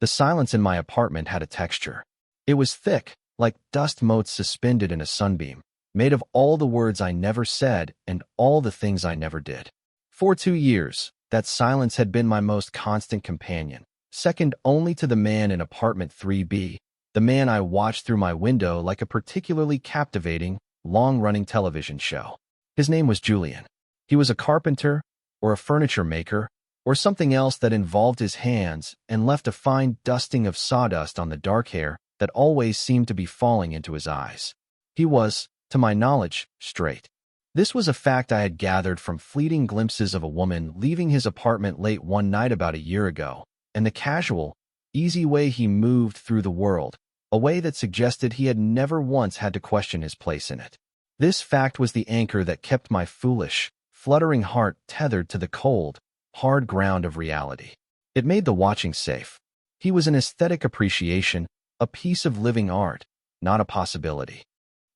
The silence in my apartment had a texture. It was thick, like dust motes suspended in a sunbeam, made of all the words I never said and all the things I never did. For 2 years, that silence had been my most constant companion, second only to the man in apartment 3B, the man I watched through my window like a particularly captivating, long-running television show. His name was Julian. He was a carpenter, or a furniture maker, or something else that involved his hands and left a fine dusting of sawdust on the dark hair that always seemed to be falling into his eyes. He was, to my knowledge, straight. This was a fact I had gathered from fleeting glimpses of a woman leaving his apartment late one night about a year ago, and the casual, easy way he moved through the world, a way that suggested he had never once had to question his place in it. This fact was the anchor that kept my foolish, fluttering heart tethered to the cold, hard ground of reality. It made the watching safe. He was an aesthetic appreciation, a piece of living art, not a possibility.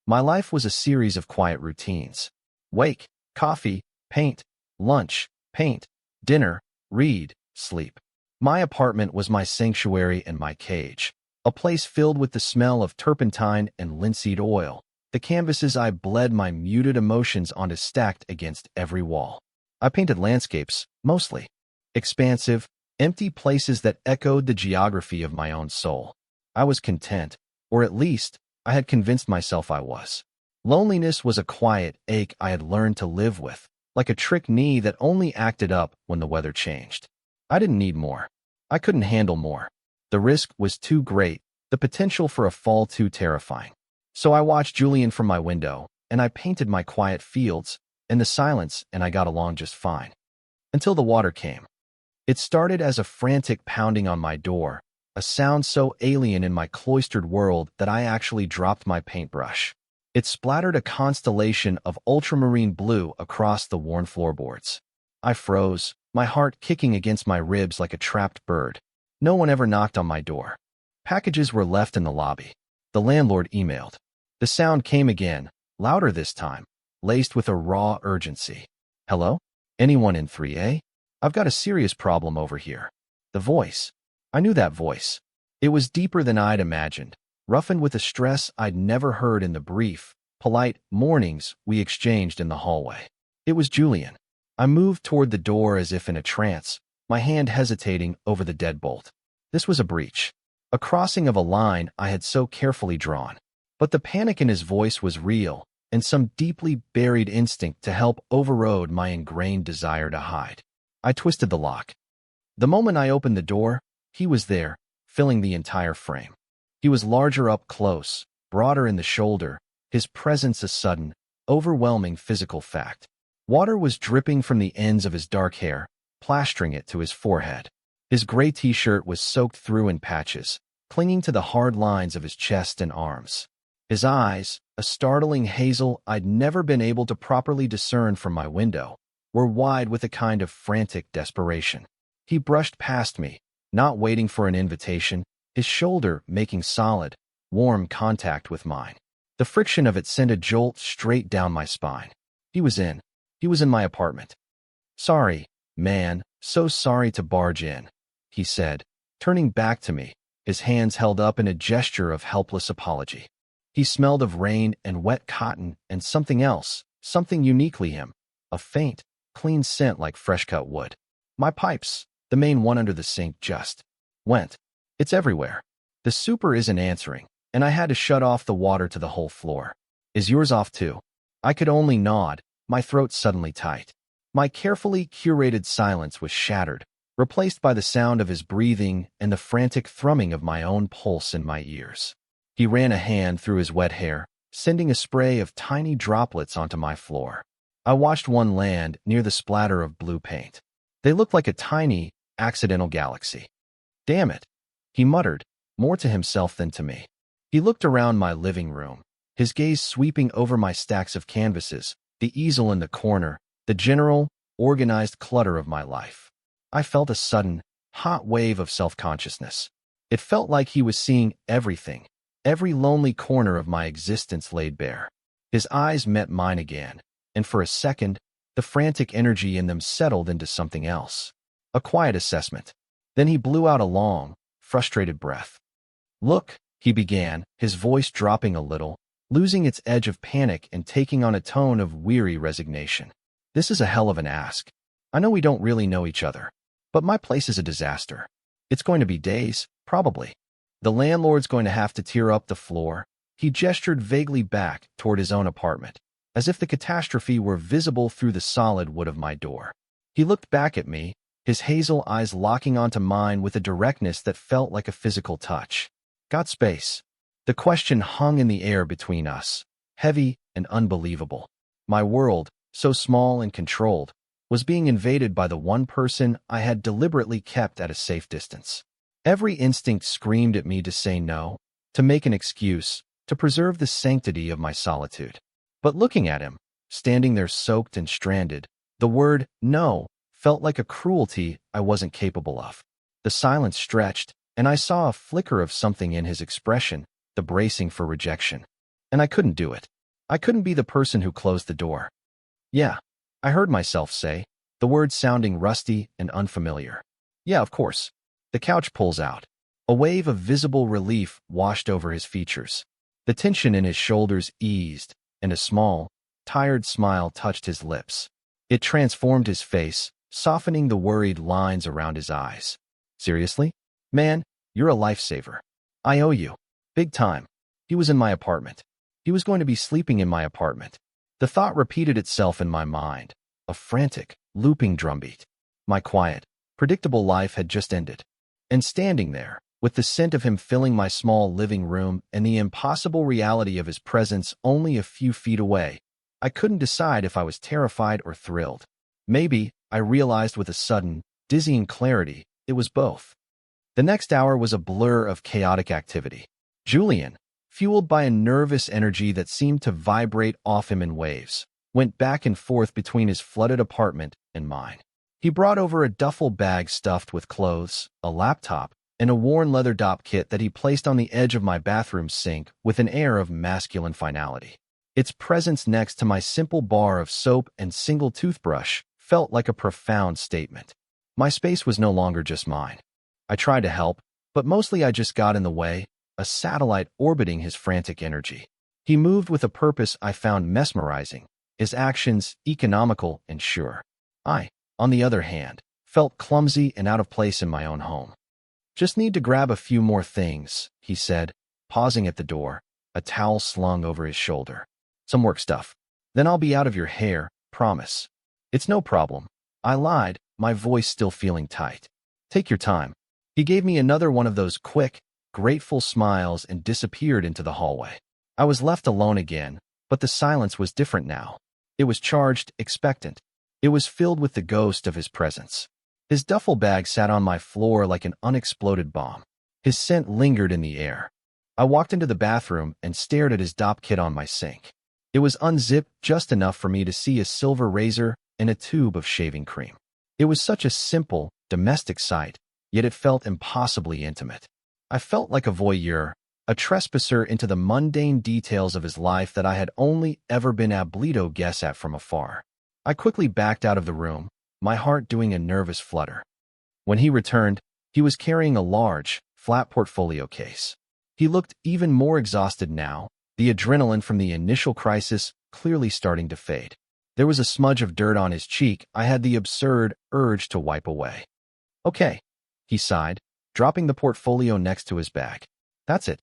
My life was a series of quiet routines. Wake, coffee, paint, lunch, paint, dinner, read, sleep. My apartment was my sanctuary and my cage, a place filled with the smell of turpentine and linseed oil, the canvases I bled my muted emotions onto stacked against every wall. I painted landscapes, mostly. Expansive, empty places that echoed the geography of my own soul. I was content, or at least, I had convinced myself I was. Loneliness was a quiet ache I had learned to live with, like a trick knee that only acted up when the weather changed. I didn't need more. I couldn't handle more. The risk was too great, the potential for a fall too terrifying. So I watched Julian from my window, and I painted my quiet fields, and the silence, and I got along just fine. Until the water came. It started as a frantic pounding on my door, a sound so alien in my cloistered world that I actually dropped my paintbrush. It splattered a constellation of ultramarine blue across the worn floorboards. I froze, my heart kicking against my ribs like a trapped bird. No one ever knocked on my door. Packages were left in the lobby. The landlord emailed. The sound came again, louder this time, laced with a raw urgency. Hello? Anyone in 3A? I've got a serious problem over here. The voice. I knew that voice. It was deeper than I'd imagined, roughened with a stress I'd never heard in the brief, polite mornings we exchanged in the hallway. It was Julian. I moved toward the door as if in a trance, my hand hesitating over the deadbolt. This was a breach, a crossing of a line I had so carefully drawn. But the panic in his voice was real, and some deeply buried instinct to help overrode my ingrained desire to hide. I twisted the lock. The moment I opened the door, he was there, filling the entire frame. He was larger up close, broader in the shoulder, his presence a sudden, overwhelming physical fact. Water was dripping from the ends of his dark hair, plastering it to his forehead. His gray t-shirt was soaked through in patches, clinging to the hard lines of his chest and arms. His eyes, a startling hazel I'd never been able to properly discern from my window, were wide with a kind of frantic desperation. He brushed past me, not waiting for an invitation, his shoulder making solid, warm contact with mine. The friction of it sent a jolt straight down my spine. He was in my apartment. Sorry, man, so sorry to barge in, he said, turning back to me, his hands held up in a gesture of helpless apology. He smelled of rain and wet cotton and something else, something uniquely him, a faint, clean scent like fresh-cut wood. My pipes, the main one under the sink, just went. It's everywhere. The super isn't answering, and I had to shut off the water to the whole floor. Is yours off too? I could only nod, my throat suddenly tight. My carefully curated silence was shattered, replaced by the sound of his breathing and the frantic thrumming of my own pulse in my ears. He ran a hand through his wet hair, sending a spray of tiny droplets onto my floor. I watched one land near the splatter of blue paint. They looked like a tiny, accidental galaxy. Damn it, he muttered, more to himself than to me. He looked around my living room, his gaze sweeping over my stacks of canvases, the easel in the corner, the general, organized clutter of my life. I felt a sudden, hot wave of self-consciousness. It felt like he was seeing everything, every lonely corner of my existence laid bare. His eyes met mine again, and for a second, the frantic energy in them settled into something else. A quiet assessment. Then he blew out a long, frustrated breath. "Look," he began, his voice dropping a little, losing its edge of panic and taking on a tone of weary resignation. "This is a hell of an ask. I know we don't really know each other, but my place is a disaster. It's going to be days, probably. The landlord's going to have to tear up the floor." He gestured vaguely back toward his own apartment, as if the catastrophe were visible through the solid wood of my door. He looked back at me, his hazel eyes locking onto mine with a directness that felt like a physical touch. "Got space?" The question hung in the air between us, heavy and unbelievable. My world, so small and controlled, was being invaded by the one person I had deliberately kept at a safe distance. Every instinct screamed at me to say no, to make an excuse, to preserve the sanctity of my solitude. But looking at him, standing there soaked and stranded, the word no felt like a cruelty I wasn't capable of. The silence stretched, and I saw a flicker of something in his expression, the bracing for rejection. And I couldn't do it. I couldn't be the person who closed the door. "Yeah," I heard myself say, the words sounding rusty and unfamiliar. "Yeah, of course." The couch pulls out. A wave of visible relief washed over his features. The tension in his shoulders eased, and a small, tired smile touched his lips. It transformed his face, softening the worried lines around his eyes. "Seriously? Man, you're a lifesaver. I owe you. Big time." He was in my apartment. He was going to be sleeping in my apartment. The thought repeated itself in my mind, a frantic, looping drumbeat. My quiet, predictable life had just ended. And standing there, with the scent of him filling my small living room and the impossible reality of his presence only a few feet away, I couldn't decide if I was terrified or thrilled. Maybe, I realized with a sudden, dizzying clarity, it was both. The next hour was a blur of chaotic activity. Julian, fueled by a nervous energy that seemed to vibrate off him in waves, went back and forth between his flooded apartment and mine. He brought over a duffel bag stuffed with clothes, a laptop, and a worn leather dop kit that he placed on the edge of my bathroom sink with an air of masculine finality. Its presence next to my simple bar of soap and single toothbrush felt like a profound statement. My space was no longer just mine. I tried to help, but mostly I just got in the way, a satellite orbiting his frantic energy. He moved with a purpose I found mesmerizing, his actions economical and sure. I, on the other hand, felt clumsy and out of place in my own home. "Just need to grab a few more things," he said, pausing at the door, a towel slung over his shoulder. "Some work stuff. Then I'll be out of your hair, promise." "It's no problem," I lied, my voice still feeling tight. "Take your time." He gave me another one of those quick, grateful smiles and disappeared into the hallway. I was left alone again, but the silence was different now. It was charged, expectant. It was filled with the ghost of his presence. His duffel bag sat on my floor like an unexploded bomb. His scent lingered in the air. I walked into the bathroom and stared at his dop kit on my sink. It was unzipped just enough for me to see a silver razor and a tube of shaving cream. It was such a simple, domestic sight, yet it felt impossibly intimate. I felt like a voyeur, a trespasser into the mundane details of his life that I had only ever been able to guess at from afar. I quickly backed out of the room, my heart doing a nervous flutter. When he returned, he was carrying a large, flat portfolio case. He looked even more exhausted now, the adrenaline from the initial crisis clearly starting to fade. There was a smudge of dirt on his cheek I had the absurd urge to wipe away. "Okay," he sighed, dropping the portfolio next to his bag. "That's it.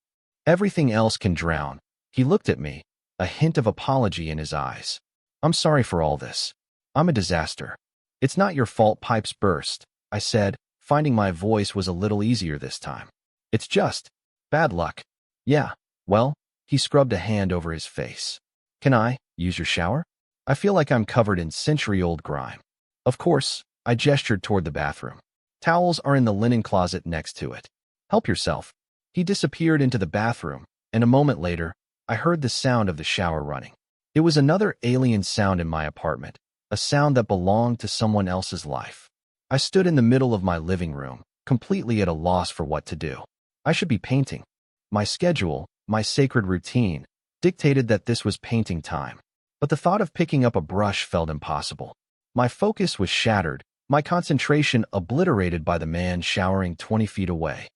Everything else can drown." He looked at me, a hint of apology in his eyes. "I'm sorry for all this. I'm a disaster." "It's not your fault pipes burst," I said, finding my voice was a little easier this time. "It's just bad luck." "Yeah, well," he scrubbed a hand over his face. "Can I use your shower? I feel like I'm covered in century-old grime." "Of course," I gestured toward the bathroom. "Towels are in the linen closet next to it. Help yourself." He disappeared into the bathroom, and a moment later, I heard the sound of the shower running. It was another alien sound in my apartment, a sound that belonged to someone else's life. I stood in the middle of my living room, completely at a loss for what to do. I should be painting. My schedule, my sacred routine, dictated that this was painting time. But the thought of picking up a brush felt impossible. My focus was shattered, my concentration obliterated by the man showering 20 feet away.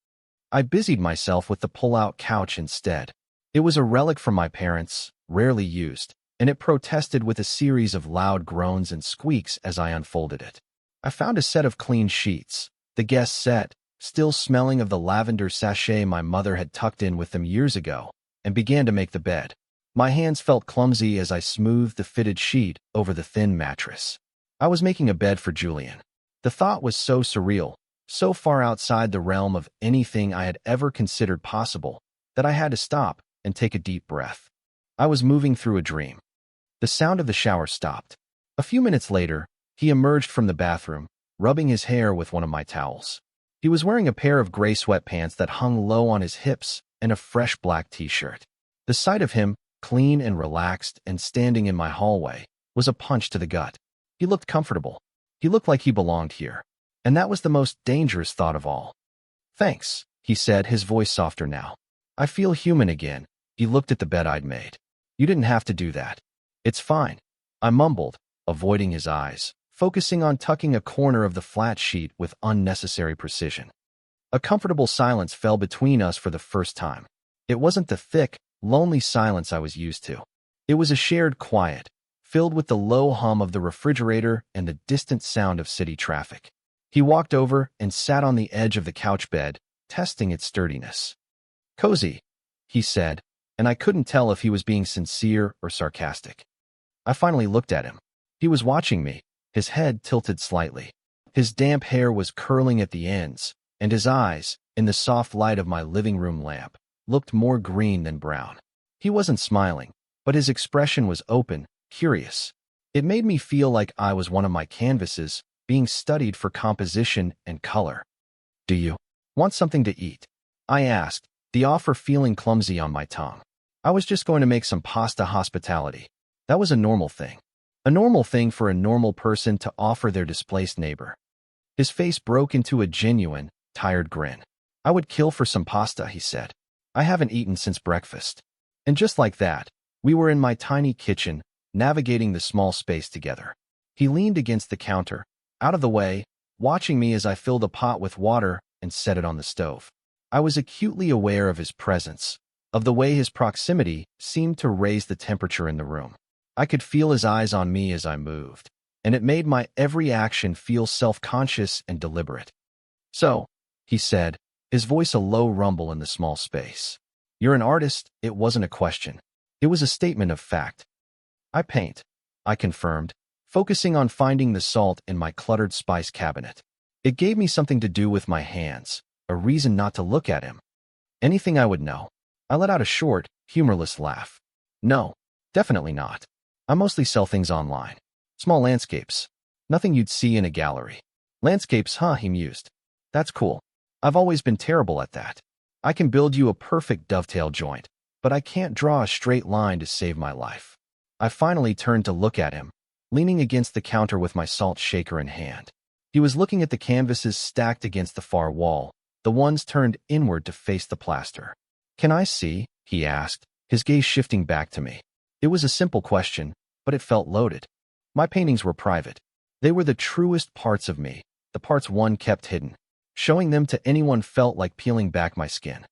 I busied myself with the pull-out couch instead. It was a relic from my parents, rarely used, and it protested with a series of loud groans and squeaks as I unfolded it. I found a set of clean sheets, the guest set, still smelling of the lavender sachet my mother had tucked in with them years ago, and began to make the bed. My hands felt clumsy as I smoothed the fitted sheet over the thin mattress. I was making a bed for Julian. The thought was so surreal, so far outside the realm of anything I had ever considered possible, that I had to stop and take a deep breath. I was moving through a dream. The sound of the shower stopped. A few minutes later, he emerged from the bathroom, rubbing his hair with one of my towels. He was wearing a pair of gray sweatpants that hung low on his hips and a fresh black t-shirt. The sight of him, clean and relaxed and standing in my hallway, was a punch to the gut. He looked comfortable. He looked like he belonged here. And that was the most dangerous thought of all. "Thanks," he said, his voice softer now. "I feel human again." He looked at the bed I'd made. "You didn't have to do that." "It's fine," I mumbled, avoiding his eyes, focusing on tucking a corner of the flat sheet with unnecessary precision. A comfortable silence fell between us for the first time. It wasn't the thick, lonely silence I was used to. It was a shared quiet, filled with the low hum of the refrigerator and the distant sound of city traffic. He walked over and sat on the edge of the couch bed, testing its sturdiness. "Cozy," he said, and I couldn't tell if he was being sincere or sarcastic. I finally looked at him. He was watching me, his head tilted slightly. His damp hair was curling at the ends, and his eyes, in the soft light of my living room lamp, looked more green than brown. He wasn't smiling, but his expression was open, curious. It made me feel like I was one of my canvases, being studied for composition and color. "Do you want something to eat?" I asked, the offer feeling clumsy on my tongue. I was just going to make some pasta hospitality. That was a normal thing. A normal thing for a normal person to offer their displaced neighbor. His face broke into a genuine, tired grin. "I would kill for some pasta," he said. "I haven't eaten since breakfast." And just like that, we were in my tiny kitchen, navigating the small space together. He leaned against the counter, out of the way, watching me as I filled a pot with water and set it on the stove. I was acutely aware of his presence, of the way his proximity seemed to raise the temperature in the room. I could feel his eyes on me as I moved, and it made my every action feel self-conscious and deliberate. "So," he said, his voice a low rumble in the small space. "You're an artist." It wasn't a question. It was a statement of fact. "I paint," I confirmed, focusing on finding the salt in my cluttered spice cabinet. It gave me something to do with my hands, a reason not to look at him. "Anything I would know?" I let out a short, humorless laugh. "No, definitely not. I mostly sell things online. Small landscapes. Nothing you'd see in a gallery." "Landscapes, huh?" he mused. "That's cool. I've always been terrible at that. I can build you a perfect dovetail joint, but I can't draw a straight line to save my life." I finally turned to look at him, leaning against the counter with my salt shaker in hand. He was looking at the canvases stacked against the far wall, the ones turned inward to face the plaster. "Can I see?" he asked, his gaze shifting back to me. It was a simple question, but it felt loaded. My paintings were private. They were the truest parts of me, the parts one kept hidden. Showing them to anyone felt like peeling back my skin.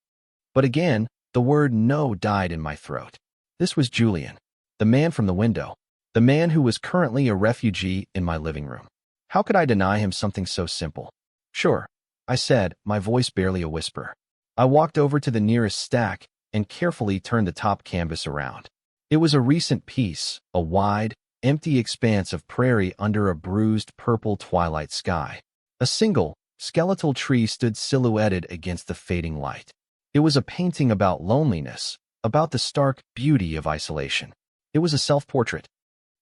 But again, the word "no" died in my throat. This was Julian, the man from the window, the man who was currently a refugee in my living room. How could I deny him something so simple? "Sure," I said, my voice barely a whisper. I walked over to the nearest stack and carefully turned the top canvas around. It was a recent piece, a wide, empty expanse of prairie under a bruised purple twilight sky. A single, skeletal tree stood silhouetted against the fading light. It was a painting about loneliness, about the stark beauty of isolation. It was a self-portrait.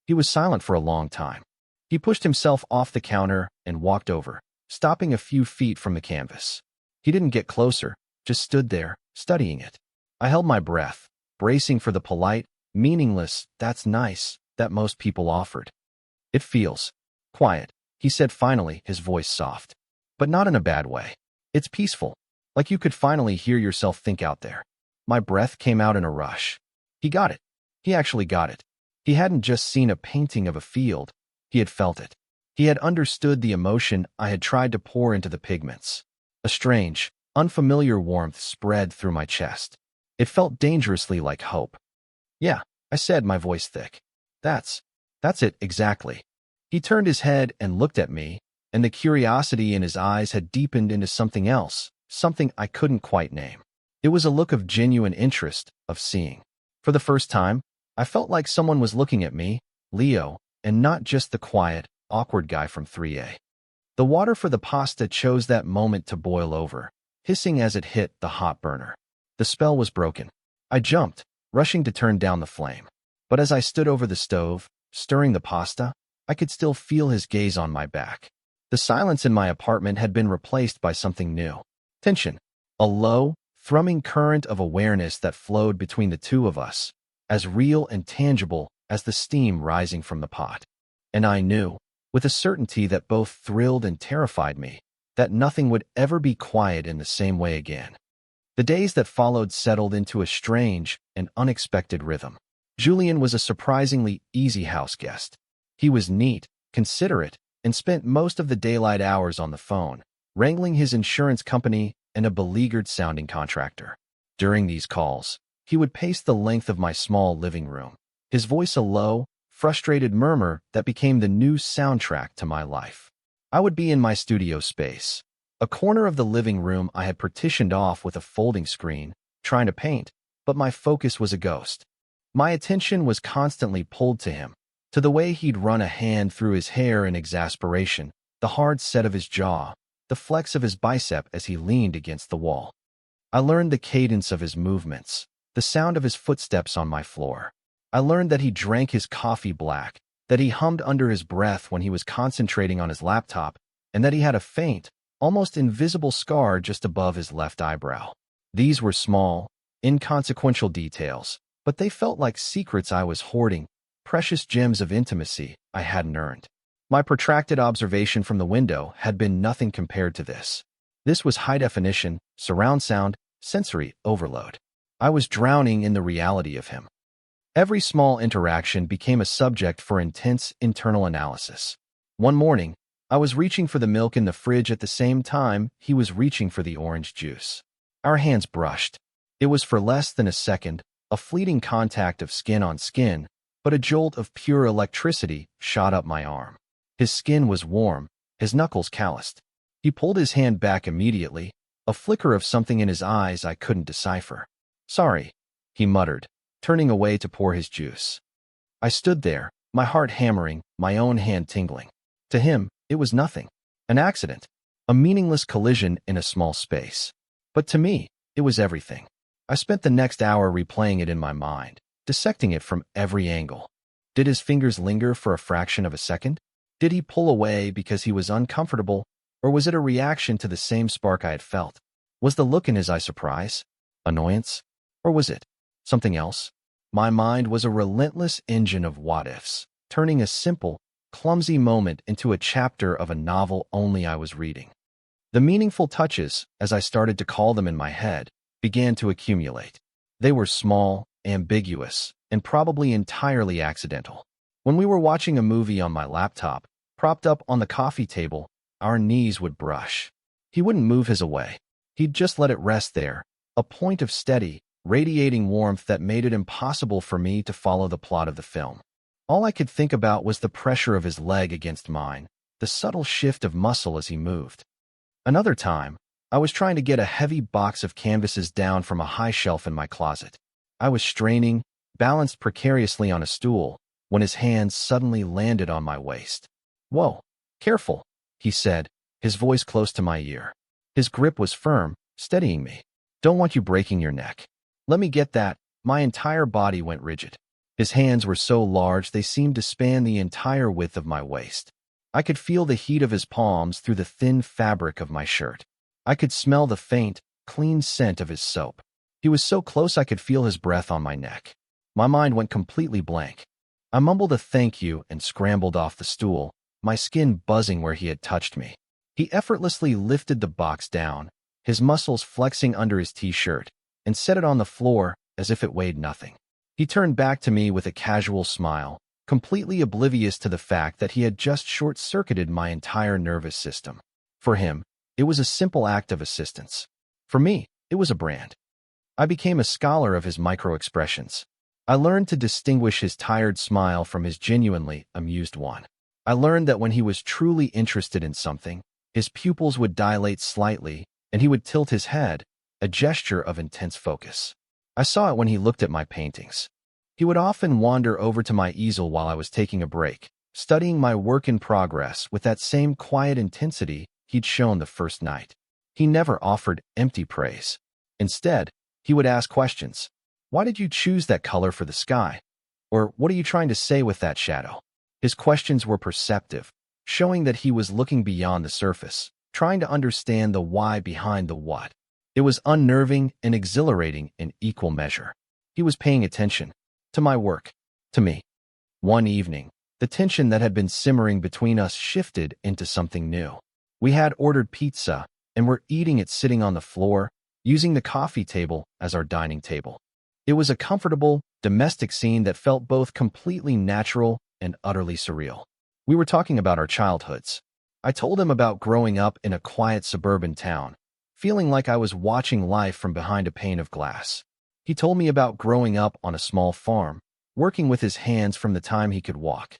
He was silent for a long time. He pushed himself off the counter and walked over, stopping a few feet from the canvas. He didn't get closer, just stood there, studying it. I held my breath, bracing for the polite, meaningless "that's nice" that most people offered. "It feels quiet," he said finally, his voice soft. But not in a bad way. "It's peaceful, like you could finally hear yourself think out there." My breath came out in a rush. He got it. He actually got it. He hadn't just seen a painting of a field. He had felt it. He had understood the emotion I had tried to pour into the pigments. A strange, Unfamiliar warmth spread through my chest. It felt dangerously like hope. "Yeah," I said, my voice thick. That's it, exactly." He turned his head and looked at me, and the curiosity in his eyes had deepened into something else, something I couldn't quite name. It was a look of genuine interest, of seeing. For the first time, I felt like someone was looking at me, Leo, and not just the quiet, awkward guy from 3A. The water for the pasta chose that moment to boil over, hissing as it hit the hot burner. The spell was broken. I jumped, rushing to turn down the flame. But as I stood over the stove, stirring the pasta, I could still feel his gaze on my back. The silence in my apartment had been replaced by something new. Tension. A low, thrumming current of awareness that flowed between the two of us, as real and tangible as the steam rising from the pot. And I knew, with a certainty that both thrilled and terrified me, that nothing would ever be quiet in the same way again. The days that followed settled into a strange and unexpected rhythm. Julian was a surprisingly easy house guest. He was neat, considerate, and spent most of the daylight hours on the phone, wrangling his insurance company and a beleaguered-sounding contractor. During these calls, he would pace the length of my small living room, his voice a low, frustrated murmur that became the new soundtrack to my life. I would be in my studio space, a corner of the living room I had partitioned off with a folding screen, trying to paint, but my focus was a ghost. My attention was constantly pulled to him, to the way he'd run a hand through his hair in exasperation, the hard set of his jaw, the flex of his bicep as he leaned against the wall. I learned the cadence of his movements, the sound of his footsteps on my floor. I learned that he drank his coffee black, that he hummed under his breath when he was concentrating on his laptop, and that he had a faint, almost invisible scar just above his left eyebrow. These were small, inconsequential details, but they felt like secrets I was hoarding, precious gems of intimacy I hadn't earned. My protracted observation from the window had been nothing compared to this. This was high-definition, surround sound, sensory overload. I was drowning in the reality of him. Every small interaction became a subject for intense internal analysis. One morning, I was reaching for the milk in the fridge at the same time he was reaching for the orange juice. Our hands brushed. It was for less than a second, a fleeting contact of skin on skin, but a jolt of pure electricity shot up my arm. His skin was warm, his knuckles calloused. He pulled his hand back immediately, a flicker of something in his eyes I couldn't decipher. "Sorry," he muttered, turning away to pour his juice. I stood there, my heart hammering, my own hand tingling. To him, it was nothing. An accident. A meaningless collision in a small space. But to me, it was everything. I spent the next hour replaying it in my mind, dissecting it from every angle. Did his fingers linger for a fraction of a second? Did he pull away because he was uncomfortable, or was it a reaction to the same spark I had felt? Was the look in his eye surprise? Annoyance? Or was it something else? My mind was a relentless engine of what-ifs, turning a simple, clumsy moment into a chapter of a novel only I was reading. The meaningful touches, as I started to call them in my head, began to accumulate. They were small, ambiguous, and probably entirely accidental. When we were watching a movie on my laptop, propped up on the coffee table, our knees would brush. He wouldn't move his away. He'd just let it rest there, a point of steady, radiating warmth that made it impossible for me to follow the plot of the film. All I could think about was the pressure of his leg against mine, the subtle shift of muscle as he moved. Another time, I was trying to get a heavy box of canvases down from a high shelf in my closet. I was straining, balanced precariously on a stool, when his hands suddenly landed on my waist. "Whoa, careful," he said, his voice close to my ear. His grip was firm, steadying me. "Don't want you breaking your neck." "Let me get that." My entire body went rigid. His hands were so large they seemed to span the entire width of my waist. I could feel the heat of his palms through the thin fabric of my shirt. I could smell the faint, clean scent of his soap. He was so close I could feel his breath on my neck. My mind went completely blank. I mumbled a thank you and scrambled off the stool, my skin buzzing where he had touched me. He effortlessly lifted the box down, his muscles flexing under his t-shirt, and set it on the floor as if it weighed nothing. He turned back to me with a casual smile, completely oblivious to the fact that he had just short-circuited my entire nervous system. For him, it was a simple act of assistance. For me, it was a brand. I became a scholar of his micro-expressions. I learned to distinguish his tired smile from his genuinely amused one. I learned that when he was truly interested in something, his pupils would dilate slightly, and he would tilt his head, a gesture of intense focus. I saw it when he looked at my paintings. He would often wander over to my easel while I was taking a break, studying my work in progress with that same quiet intensity he'd shown the first night. He never offered empty praise. Instead, he would ask questions. Why did you choose that color for the sky? Or what are you trying to say with that shadow? His questions were perceptive, showing that he was looking beyond the surface, trying to understand the why behind the what. It was unnerving and exhilarating in equal measure. He was paying attention to my work, to me. One evening, the tension that had been simmering between us shifted into something new. We had ordered pizza and were eating it sitting on the floor, using the coffee table as our dining table. It was a comfortable, domestic scene that felt both completely natural and utterly surreal. We were talking about our childhoods. I told him about growing up in a quiet suburban town, feeling like I was watching life from behind a pane of glass. He told me about growing up on a small farm, working with his hands from the time he could walk.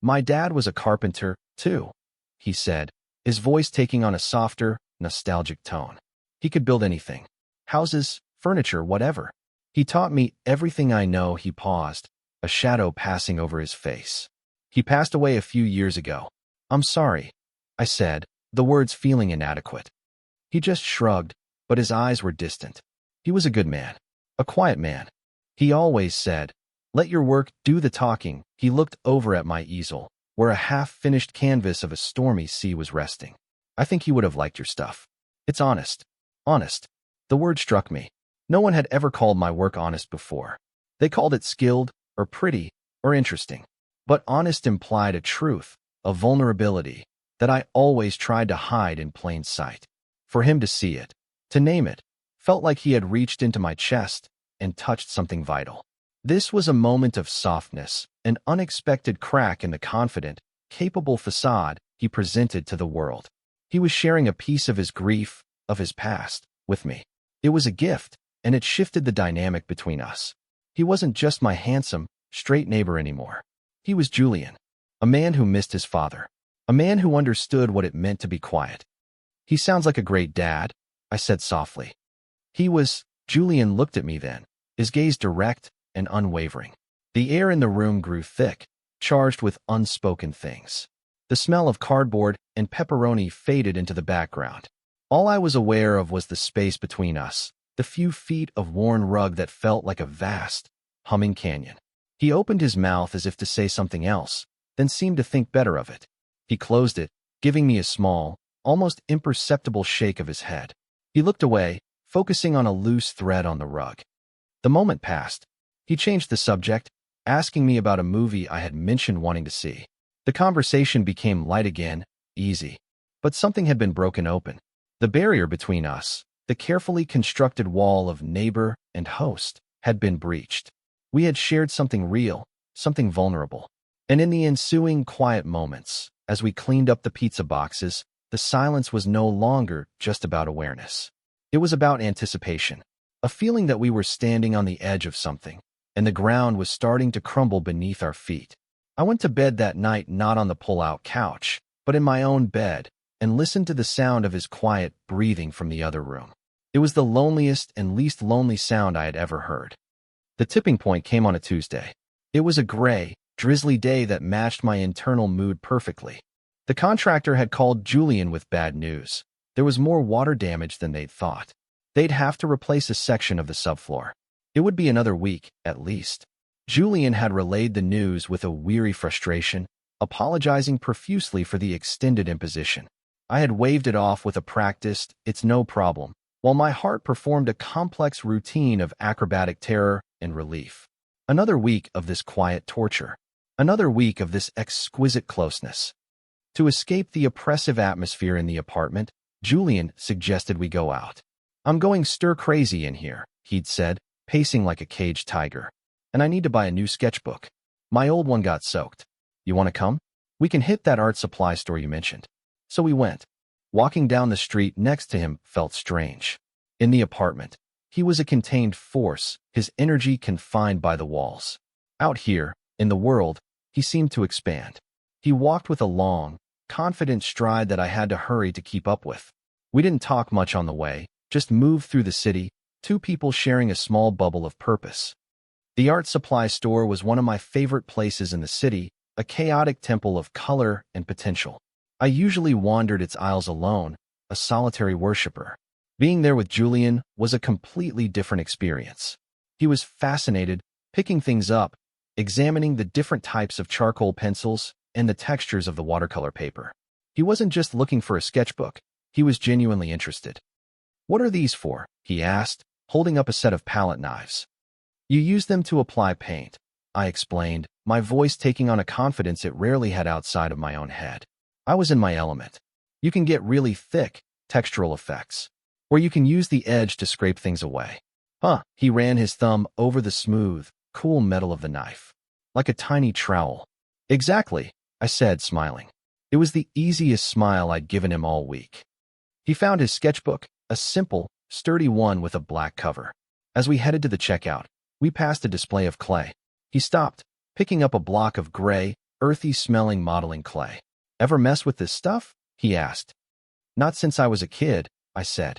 My dad was a carpenter, too, he said, his voice taking on a softer, nostalgic tone. He could build anything. Houses, furniture, whatever. He taught me everything I know. He paused, a shadow passing over his face. He passed away a few years ago. I'm sorry, I said, the words feeling inadequate. He just shrugged, but his eyes were distant. He was a good man, a quiet man. He always said, let your work do the talking. He looked over at my easel, where a half-finished canvas of a stormy sea was resting. I think he would have liked your stuff. It's honest. Honest. The word struck me. No one had ever called my work honest before. They called it skilled, or pretty, or interesting. But honest implied a truth, a vulnerability, that I always tried to hide in plain sight. For him to see it, to name it, felt like he had reached into my chest and touched something vital. This was a moment of softness, an unexpected crack in the confident, capable facade he presented to the world. He was sharing a piece of his grief, of his past, with me. It was a gift, and it shifted the dynamic between us. He wasn't just my handsome, straight neighbor anymore. He was Julian, a man who missed his father, a man who understood what it meant to be quiet. He sounds like a great dad, I said softly. He was. Julian looked at me then, his gaze direct and unwavering. The air in the room grew thick, charged with unspoken things. The smell of cardboard and pepperoni faded into the background. All I was aware of was the space between us, the few feet of worn rug that felt like a vast, humming canyon. He opened his mouth as if to say something else, then seemed to think better of it. He closed it, giving me a small, almost imperceptible shake of his head. He looked away, focusing on a loose thread on the rug. The moment passed. He changed the subject, asking me about a movie I had mentioned wanting to see. The conversation became light again, easy. But something had been broken open. The barrier between us, the carefully constructed wall of neighbor and host, had been breached. We had shared something real, something vulnerable. And in the ensuing quiet moments, as we cleaned up the pizza boxes, the silence was no longer just about awareness. It was about anticipation, a feeling that we were standing on the edge of something, and the ground was starting to crumble beneath our feet. I went to bed that night not on the pull-out couch, but in my own bed, and listened to the sound of his quiet breathing from the other room. It was the loneliest and least lonely sound I had ever heard. The tipping point came on a Tuesday. It was a gray, drizzly day that matched my internal mood perfectly. The contractor had called Julian with bad news. There was more water damage than they'd thought. They'd have to replace a section of the subfloor. It would be another week, at least. Julian had relayed the news with a weary frustration, apologizing profusely for the extended imposition. I had waved it off with a practiced, "It's no problem," while my heart performed a complex routine of acrobatic terror and relief. Another week of this quiet torture. Another week of this exquisite closeness. To escape the oppressive atmosphere in the apartment, Julian suggested we go out. "I'm going stir-crazy in here," he'd said, pacing like a caged tiger. "And I need to buy a new sketchbook. My old one got soaked. You want to come? We can hit that art supply store you mentioned." So we went. Walking down the street next to him felt strange. In the apartment, he was a contained force, his energy confined by the walls. Out here, in the world, he seemed to expand. He walked with a long, confident stride that I had to hurry to keep up with. We didn't talk much on the way, just moved through the city, two people sharing a small bubble of purpose. The art supply store was one of my favorite places in the city, a chaotic temple of color and potential. I usually wandered its aisles alone, a solitary worshiper. Being there with Julian was a completely different experience. He was fascinated, picking things up, examining the different types of charcoal pencils and the textures of the watercolor paper. He wasn't just looking for a sketchbook, he was genuinely interested. "What are these for?" he asked, holding up a set of palette knives. "You use them to apply paint," I explained, my voice taking on a confidence it rarely had outside of my own head. I was in my element. You can get really thick, textural effects, or you can use the edge to scrape things away. Huh, he ran his thumb over the smooth, cool metal of the knife. Like a tiny trowel. Exactly, I said, smiling. It was the easiest smile I'd given him all week. He found his sketchbook, a simple, sturdy one with a black cover. As we headed to the checkout, we passed a display of clay. He stopped, picking up a block of gray, earthy-smelling modeling clay. "Ever mess with this stuff?" he asked. "Not since I was a kid," I said.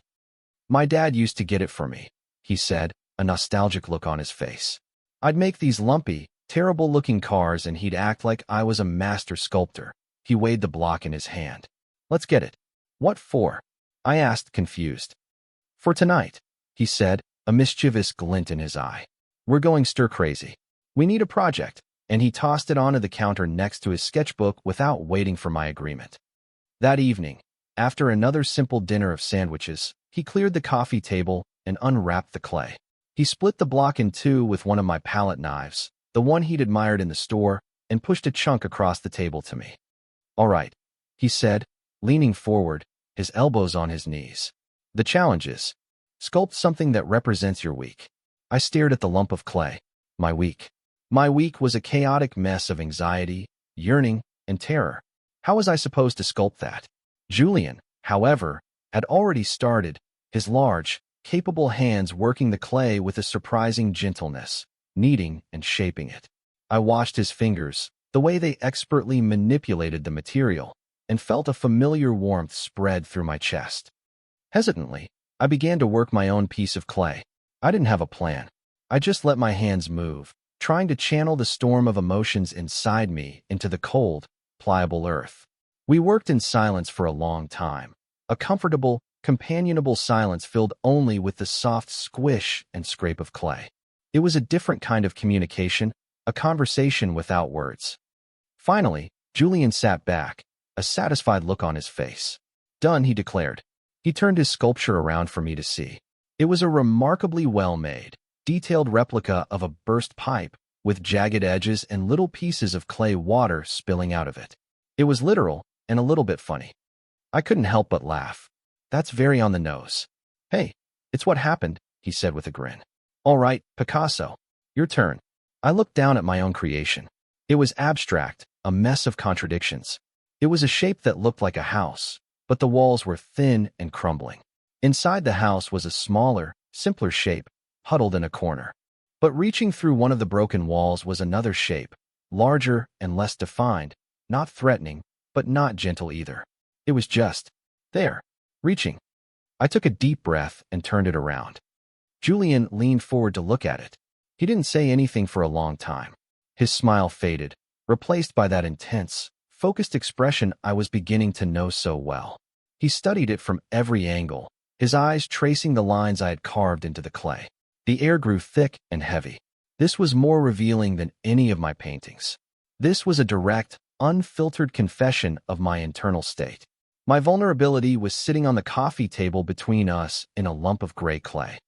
"My dad used to get it for me," he said, a nostalgic look on his face. "I'd make these lumpy, terrible-looking cars and he'd act like I was a master sculptor." He weighed the block in his hand. "Let's get it." "What for?" I asked, confused. "For tonight," he said, a mischievous glint in his eye. "We're going stir-crazy. We need a project," and he tossed it onto the counter next to his sketchbook without waiting for my agreement. That evening, after another simple dinner of sandwiches, he cleared the coffee table and unwrapped the clay. He split the block in two with one of my palette knives, the one he'd admired in the store, and pushed a chunk across the table to me. "All right," he said, leaning forward, his elbows on his knees. "The challenge is, sculpt something that represents your week." I stared at the lump of clay. My week. My week was a chaotic mess of anxiety, yearning, and terror. How was I supposed to sculpt that? Julian, however, had already started, his large, capable hands working the clay with a surprising gentleness, kneading and shaping it. I watched his fingers, the way they expertly manipulated the material, and felt a familiar warmth spread through my chest. Hesitantly, I began to work my own piece of clay. I didn't have a plan. I just let my hands move, trying to channel the storm of emotions inside me into the cold, pliable earth. We worked in silence for a long time, a comfortable, companionable silence filled only with the soft squish and scrape of clay. It was a different kind of communication, a conversation without words. Finally, Julian sat back, a satisfied look on his face. "Done," he declared. He turned his sculpture around for me to see. It was a remarkably well-made, detailed replica of a burst pipe, with jagged edges and little pieces of clay water spilling out of it. It was literal and a little bit funny. I couldn't help but laugh. "That's very on the nose." "Hey, it's what happened," he said with a grin. "All right, Picasso, your turn." I looked down at my own creation. It was abstract, a mess of contradictions. It was a shape that looked like a house, but the walls were thin and crumbling. Inside the house was a smaller, simpler shape, huddled in a corner. But reaching through one of the broken walls was another shape, larger and less defined, not threatening, but not gentle either. It was just there, reaching. I took a deep breath and turned it around. Julian leaned forward to look at it. He didn't say anything for a long time. His smile faded, replaced by that intense, focused expression I was beginning to know so well. He studied it from every angle, his eyes tracing the lines I had carved into the clay. The air grew thick and heavy. This was more revealing than any of my paintings. This was a direct, unfiltered confession of my internal state. My vulnerability was sitting on the coffee table between us in a lump of gray clay.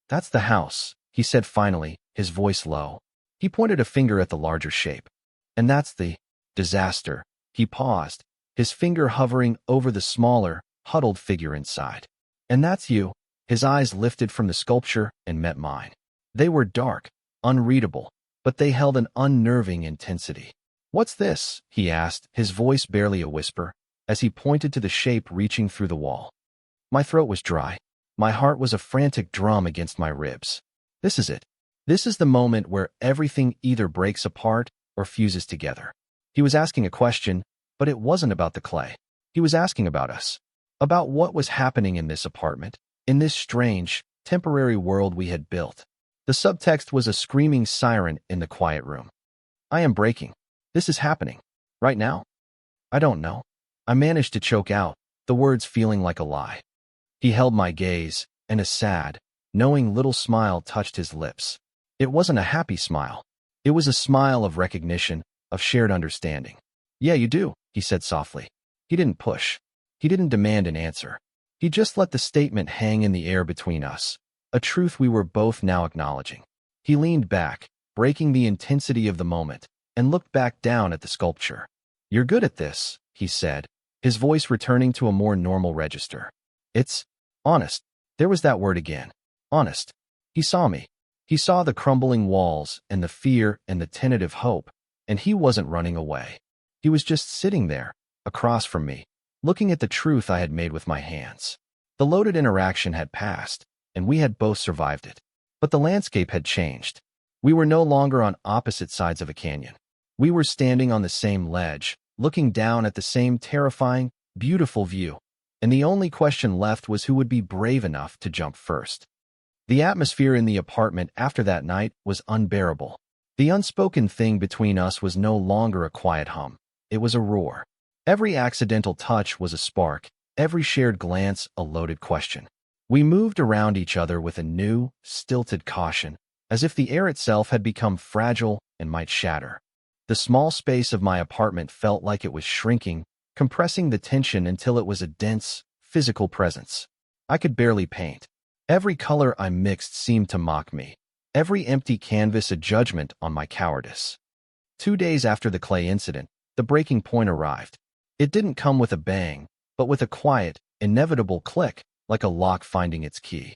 "That's the house," he said finally, his voice low. He pointed a finger at the larger shape. "And that's the disaster." He paused, his finger hovering over the smaller, huddled figure inside. "And that's you." His eyes lifted from the sculpture and met mine. They were dark, unreadable, but they held an unnerving intensity. "What's this?" he asked, his voice barely a whisper, as he pointed to the shape reaching through the wall. My throat was dry. My heart was a frantic drum against my ribs. This is it. This is the moment where everything either breaks apart or fuses together. He was asking a question, but it wasn't about the clay. He was asking about us. About what was happening in this apartment, in this strange, temporary world we had built. The subtext was a screaming siren in the quiet room. I am breaking. This is happening. Right now? I don't know. I managed to choke out, the words feeling like a lie. He held my gaze, and a sad, knowing little smile touched his lips. It wasn't a happy smile. It was a smile of recognition, of shared understanding. Yeah, you do, he said softly. He didn't push. He didn't demand an answer. He just let the statement hang in the air between us, a truth we were both now acknowledging. He leaned back, breaking the intensity of the moment, and looked back down at the sculpture. You're good at this, he said, his voice returning to a more normal register. It's honest. There was that word again. Honest. He saw me. He saw the crumbling walls and the fear and the tentative hope, and he wasn't running away. He was just sitting there, across from me, looking at the truth I had made with my hands. The loaded interaction had passed, and we had both survived it. But the landscape had changed. We were no longer on opposite sides of a canyon. We were standing on the same ledge, looking down at the same terrifying, beautiful view, and the only question left was who would be brave enough to jump first. The atmosphere in the apartment after that night was unbearable. The unspoken thing between us was no longer a quiet hum. It was a roar. Every accidental touch was a spark, every shared glance a loaded question. We moved around each other with a new, stilted caution, as if the air itself had become fragile and might shatter. The small space of my apartment felt like it was shrinking, compressing the tension until it was a dense, physical presence. I could barely paint. Every color I mixed seemed to mock me. Every empty canvas a judgment on my cowardice. 2 days after the clay incident, the breaking point arrived. It didn't come with a bang, but with a quiet, inevitable click, like a lock finding its key.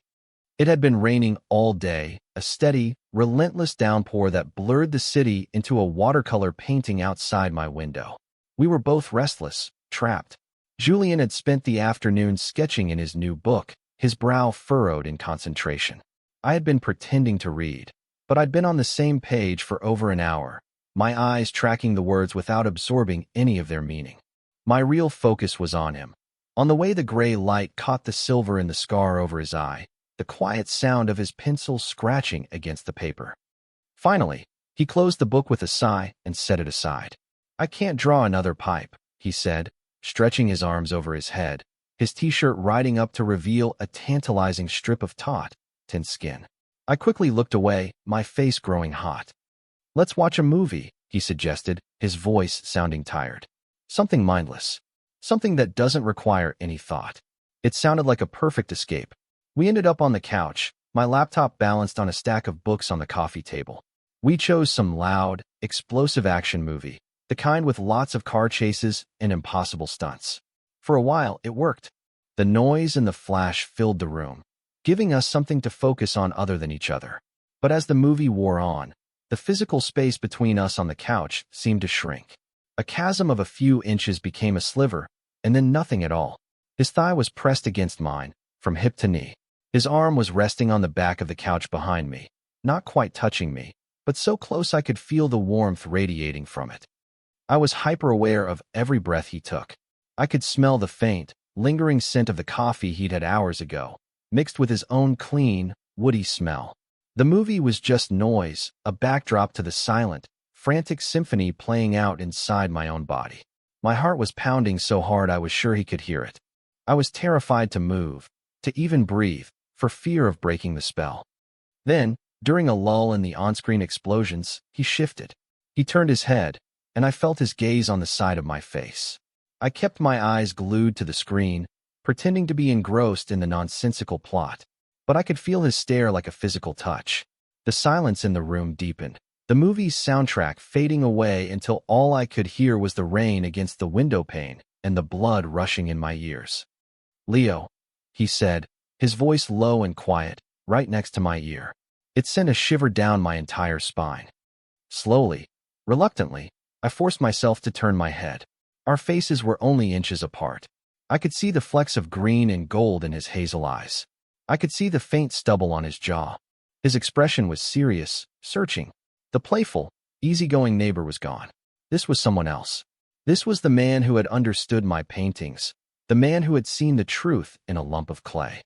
It had been raining all day, a steady, relentless downpour that blurred the city into a watercolor painting outside my window. We were both restless, trapped. Julien had spent the afternoon sketching in his new book, his brow furrowed in concentration. I had been pretending to read, but I'd been on the same page for over an hour, my eyes tracking the words without absorbing any of their meaning. My real focus was on him, on the way the gray light caught the silver in the scar over his eye, the quiet sound of his pencil scratching against the paper. Finally, he closed the book with a sigh and set it aside. I can't draw another pipe, he said, stretching his arms over his head, his t-shirt riding up to reveal a tantalizing strip of taut, tense skin. I quickly looked away, my face growing hot. Let's watch a movie, he suggested, his voice sounding tired. Something mindless. Something that doesn't require any thought. It sounded like a perfect escape. We ended up on the couch, my laptop balanced on a stack of books on the coffee table. We chose some loud, explosive action movie, the kind with lots of car chases and impossible stunts. For a while, it worked. The noise and the flash filled the room, giving us something to focus on other than each other. But as the movie wore on, the physical space between us on the couch seemed to shrink. A chasm of a few inches became a sliver, and then nothing at all. His thigh was pressed against mine, from hip to knee. His arm was resting on the back of the couch behind me, not quite touching me, but so close I could feel the warmth radiating from it. I was hyper-aware of every breath he took. I could smell the faint, lingering scent of the coffee he'd had hours ago, mixed with his own clean, woody smell. The movie was just noise, a backdrop to the silent, frantic symphony playing out inside my own body. My heart was pounding so hard I was sure he could hear it. I was terrified to move, to even breathe, for fear of breaking the spell. Then, during a lull in the on-screen explosions, he shifted. He turned his head, and I felt his gaze on the side of my face. I kept my eyes glued to the screen, pretending to be engrossed in the nonsensical plot, but I could feel his stare like a physical touch. The silence in the room deepened, the movie's soundtrack fading away until all I could hear was the rain against the window pane and the blood rushing in my ears. "Leo," he said, his voice low and quiet, right next to my ear. It sent a shiver down my entire spine. Slowly, reluctantly, I forced myself to turn my head. Our faces were only inches apart. I could see the flecks of green and gold in his hazel eyes. I could see the faint stubble on his jaw. His expression was serious, searching. The playful, easygoing neighbor was gone. This was someone else. This was the man who had understood my paintings, the man who had seen the truth in a lump of clay.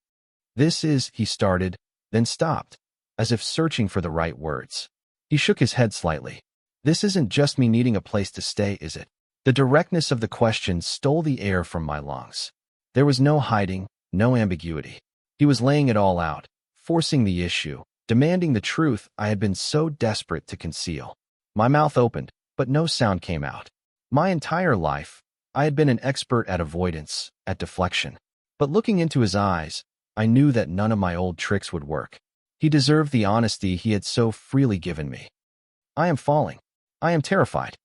This is, he started, then stopped, as if searching for the right words. He shook his head slightly. This isn't just me needing a place to stay, is it? The directness of the question stole the air from my lungs. There was no hiding, no ambiguity. He was laying it all out, forcing the issue, demanding the truth I had been so desperate to conceal. My mouth opened, but no sound came out. My entire life, I had been an expert at avoidance, at deflection. But looking into his eyes, I knew that none of my old tricks would work. He deserved the honesty he had so freely given me. I am falling. I am terrified.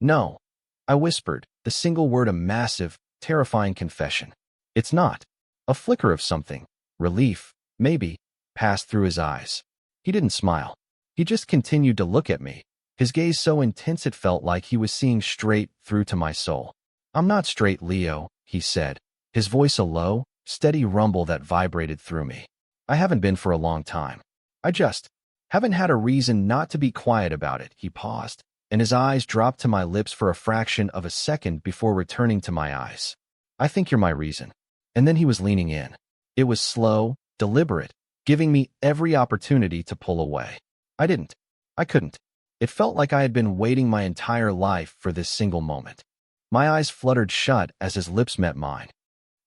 No, I whispered, the single word a massive, terrifying confession. It's not. A flicker of something, relief, maybe, passed through his eyes. He didn't smile. He just continued to look at me, his gaze so intense it felt like he was seeing straight through to my soul. I'm not straight, Leo, he said, his voice a low, steady rumble that vibrated through me. I haven't been for a long time. I just haven't had a reason not to be quiet about it. He paused, and his eyes dropped to my lips for a fraction of a second before returning to my eyes. I think you're my reason. And then he was leaning in. It was slow, deliberate, giving me every opportunity to pull away. I didn't. I couldn't. It felt like I had been waiting my entire life for this single moment. My eyes fluttered shut as his lips met mine.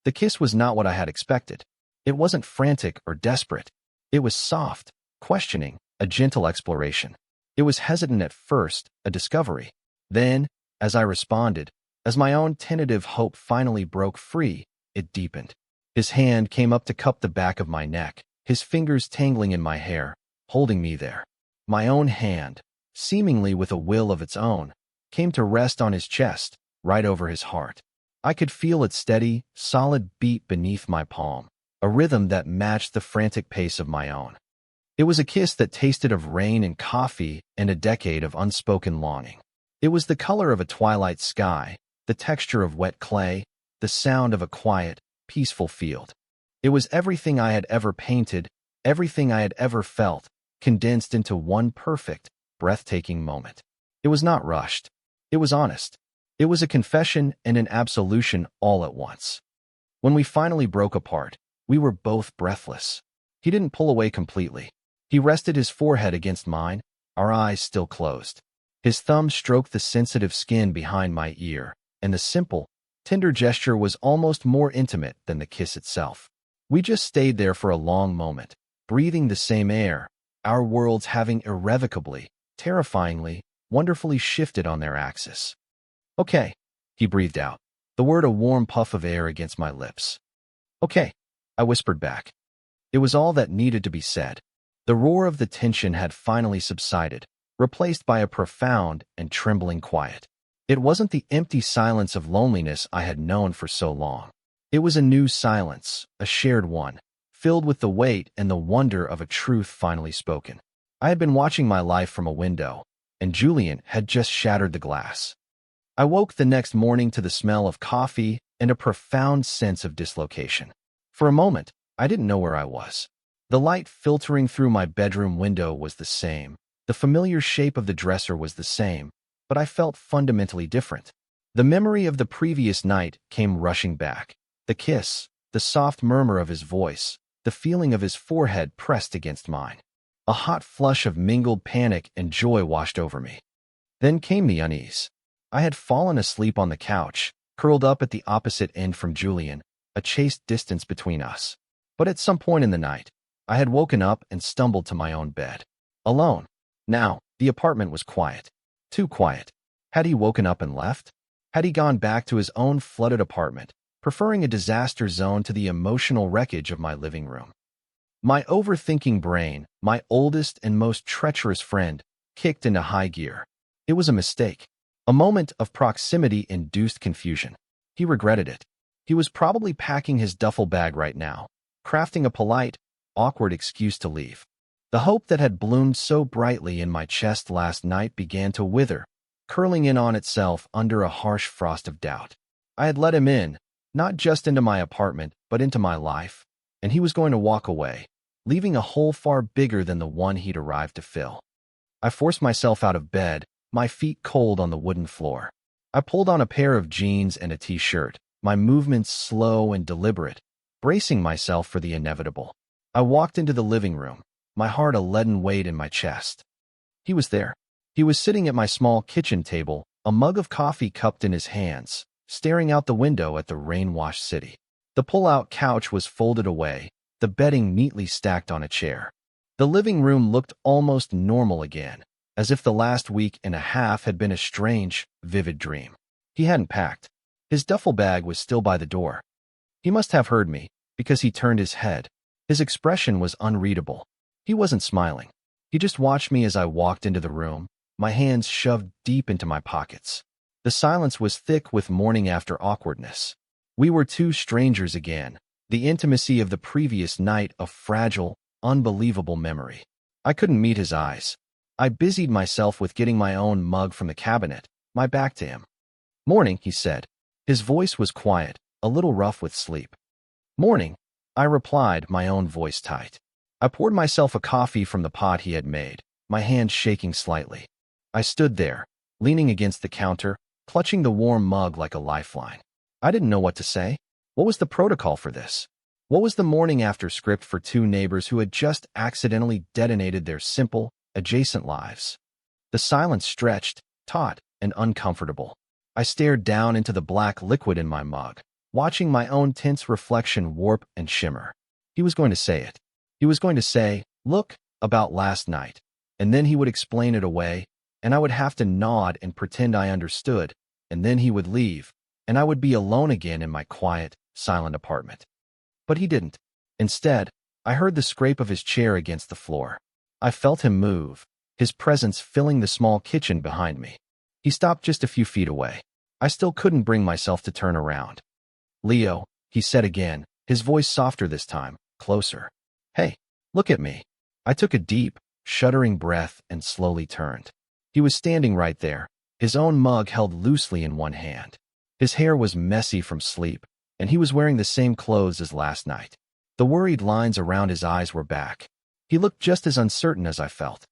The kiss was not what I had expected. It wasn't frantic or desperate. It was soft, questioning, a gentle exploration. It was hesitant at first, a discovery. Then, as I responded, as my own tentative hope finally broke free, it deepened. His hand came up to cup the back of my neck, his fingers tangling in my hair, holding me there. My own hand, seemingly with a will of its own, came to rest on his chest, right over his heart. I could feel its steady, solid beat beneath my palm, a rhythm that matched the frantic pace of my own. It was a kiss that tasted of rain and coffee and a decade of unspoken longing. It was the color of a twilight sky, the texture of wet clay, the sound of a quiet, peaceful field. It was everything I had ever painted, everything I had ever felt, condensed into one perfect, breathtaking moment. It was not rushed. It was honest. It was a confession and an absolution all at once. When we finally broke apart, we were both breathless. He didn't pull away completely. He rested his forehead against mine, our eyes still closed. His thumb stroked the sensitive skin behind my ear, and the simple, tender gesture was almost more intimate than the kiss itself. We just stayed there for a long moment, breathing the same air, our worlds having irrevocably, terrifyingly, wonderfully shifted on their axis. Okay, he breathed out, the word a warm puff of air against my lips. Okay, I whispered back. It was all that needed to be said. The roar of the tension had finally subsided, replaced by a profound and trembling quiet. It wasn't the empty silence of loneliness I had known for so long. It was a new silence, a shared one, filled with the weight and the wonder of a truth finally spoken. I had been watching my life from a window, and Julian had just shattered the glass. I woke the next morning to the smell of coffee and a profound sense of dislocation. For a moment, I didn't know where I was. The light filtering through my bedroom window was the same. The familiar shape of the dresser was the same, but I felt fundamentally different. The memory of the previous night came rushing back. The kiss, the soft murmur of his voice, the feeling of his forehead pressed against mine. A hot flush of mingled panic and joy washed over me. Then came the unease. I had fallen asleep on the couch, curled up at the opposite end from Julian, a chaste distance between us. But at some point in the night, I had woken up and stumbled to my own bed. Alone. Now, the apartment was quiet. Too quiet. Had he woken up and left? Had he gone back to his own flooded apartment, preferring a disaster zone to the emotional wreckage of my living room? My overthinking brain, my oldest and most treacherous friend, kicked into high gear. It was a mistake. A moment of proximity-induced confusion. He regretted it. He was probably packing his duffel bag right now, crafting a polite, awkward excuse to leave. The hope that had bloomed so brightly in my chest last night began to wither, curling in on itself under a harsh frost of doubt. I had let him in, not just into my apartment, but into my life, and he was going to walk away, leaving a hole far bigger than the one he'd arrived to fill. I forced myself out of bed, my feet cold on the wooden floor. I pulled on a pair of jeans and a t-shirt, my movements slow and deliberate, bracing myself for the inevitable. I walked into the living room, my heart a leaden weight in my chest. He was there. He was sitting at my small kitchen table, a mug of coffee cupped in his hands, staring out the window at the rain-washed city. The pull-out couch was folded away, the bedding neatly stacked on a chair. The living room looked almost normal again, as if the last week and a half had been a strange, vivid dream. He hadn't packed. His duffel bag was still by the door. He must have heard me, because he turned his head. His expression was unreadable. He wasn't smiling. He just watched me as I walked into the room, my hands shoved deep into my pockets. The silence was thick with morning-after awkwardness. We were two strangers again, the intimacy of the previous night a fragile, unbelievable memory. I couldn't meet his eyes. I busied myself with getting my own mug from the cabinet, my back to him. "Morning," he said. His voice was quiet, a little rough with sleep. "Morning," I replied, my own voice tight. I poured myself a coffee from the pot he had made, my hand shaking slightly. I stood there, leaning against the counter, clutching the warm mug like a lifeline. I didn't know what to say. What was the protocol for this? What was the morning after script for two neighbors who had just accidentally detonated their simple, adjacent lives? The silence stretched, taut, and uncomfortable. I stared down into the black liquid in my mug, watching my own tints reflection warp and shimmer. He was going to say it. He was going to say, "Look, about last night," and then he would explain it away, and I would have to nod and pretend I understood, and then he would leave, and I would be alone again in my quiet, silent apartment. But he didn't. Instead, I heard the scrape of his chair against the floor. I felt him move, his presence filling the small kitchen behind me. He stopped just a few feet away. I still couldn't bring myself to turn around. "Leo," he said again, his voice softer this time, closer. "Hey, look at me." I took a deep, shuddering breath and slowly turned. He was standing right there, his own mug held loosely in one hand. His hair was messy from sleep, and he was wearing the same clothes as last night. The worried lines around his eyes were back. He looked just as uncertain as I felt.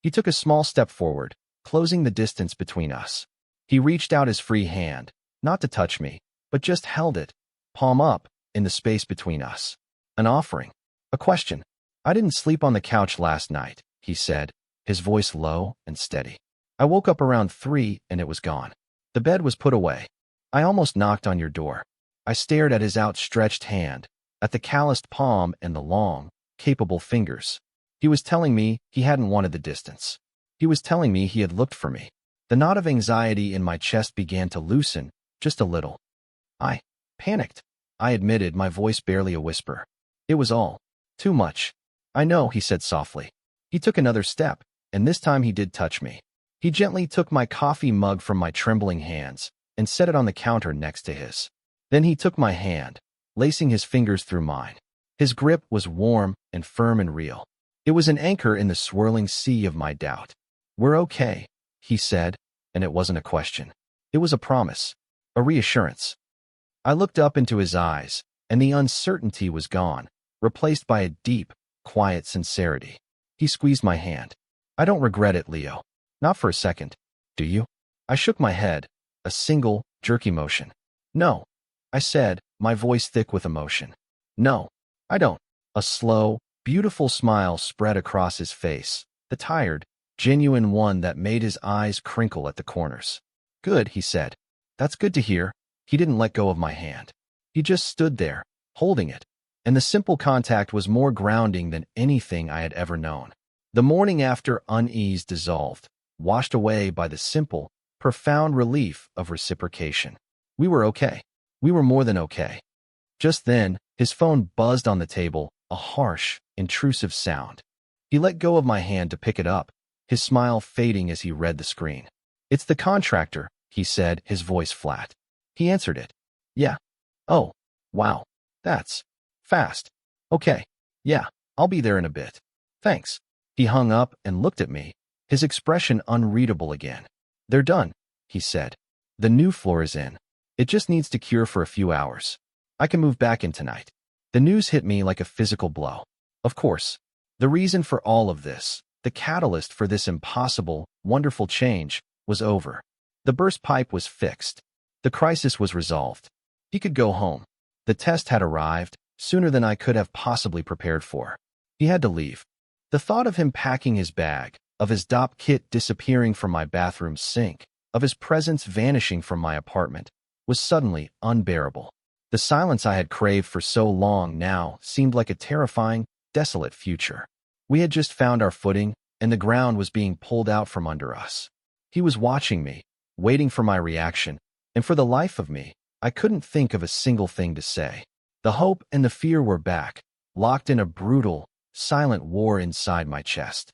He took a small step forward, closing the distance between us. He reached out his free hand, not to touch me, but just held it, palm up, in the space between us. An offering. A question. "I didn't sleep on the couch last night," he said, his voice low and steady. "I woke up around 3 and it was gone. The bed was put away. I almost knocked on your door." I stared at his outstretched hand, at the calloused palm and the long, capable fingers. He was telling me he hadn't wanted the distance. He was telling me he had looked for me. The knot of anxiety in my chest began to loosen, just a little. I panicked, I admitted, my voice barely a whisper. It was all too much. "I know," he said softly. He took another step, and this time he did touch me. He gently took my coffee mug from my trembling hands and set it on the counter next to his. Then he took my hand, lacing his fingers through mine. His grip was warm and firm and real. It was an anchor in the swirling sea of my doubt. "We're okay," he said, and it wasn't a question. It was a promise, a reassurance. I looked up into his eyes, and the uncertainty was gone, replaced by a deep, quiet sincerity. He squeezed my hand. "I don't regret it, Leo. Not for a second. Do you?" I shook my head, a single, jerky motion. "No," I said, my voice thick with emotion. "No, I don't." A slow, beautiful smile spread across his face, the tired, genuine one that made his eyes crinkle at the corners. "Good," he said. "That's good to hear." He didn't let go of my hand. He just stood there, holding it, and the simple contact was more grounding than anything I had ever known. The morning after unease dissolved, washed away by the simple, profound relief of reciprocation. We were okay. We were more than okay. Just then, his phone buzzed on the table, a harsh, intrusive sound. He let go of my hand to pick it up, his smile fading as he read the screen. "It's the contractor," he said, his voice flat. He answered it. "Yeah. Oh, wow. That's fast. Okay. Yeah, I'll be there in a bit. Thanks." He hung up and looked at me, his expression unreadable again. "They're done," he said. "The new floor is in. It just needs to cure for a few hours. I can move back in tonight." The news hit me like a physical blow. Of course, the reason for all of this, the catalyst for this impossible, wonderful change, was over. The burst pipe was fixed. The crisis was resolved. He could go home. The test had arrived, sooner than I could have possibly prepared for. He had to leave. The thought of him packing his bag, of his DOP kit disappearing from my bathroom sink, of his presence vanishing from my apartment, was suddenly unbearable. The silence I had craved for so long now seemed like a terrifying, desolate future. We had just found our footing, and the ground was being pulled out from under us. He was watching me, waiting for my reaction, and for the life of me, I couldn't think of a single thing to say. The hope and the fear were back, locked in a brutal, silent war inside my chest.